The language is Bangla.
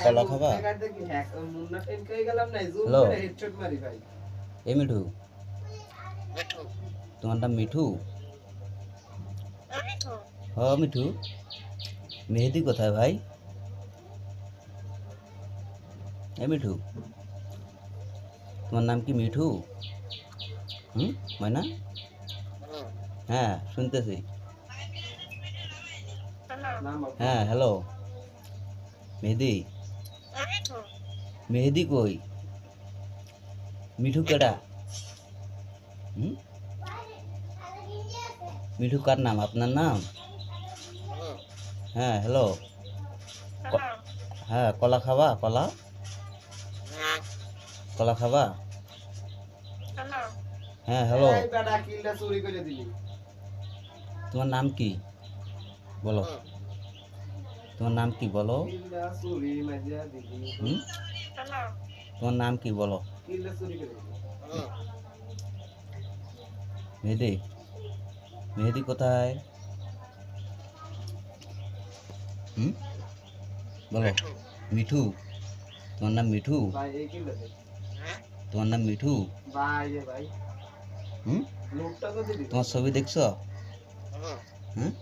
কলা খাবা? হ্যালো, এ মিঠু, তোমার নাম মিঠু? হ মিঠু, মেহেদি কোথায় ভাই? এ মিঠু, তোমার নাম কি মিঠু? ময়না? হ্যাঁ শুনতেছি। হ্যাঁ হ্যালো, মেহেদি, মেহেদি কই? মিঠু কেডা? মিঠু কার নাম? আপনার নাম? হ্যাঁ হ্যালো, হ্যাঁ কলা খাবা? কলা, কলা খাবা? হ্যাঁ হ্যালো, তোমার নাম কি বলো? তোমার নাম কি বলো? তোমার নাম কি বলো? মেহেদি, মেহেদি কোথায়? বলো। মিঠু, তোমার নাম মিঠু? তোমার নাম মিঠু? তোমার ছবি দেখছো? হ্যাঁ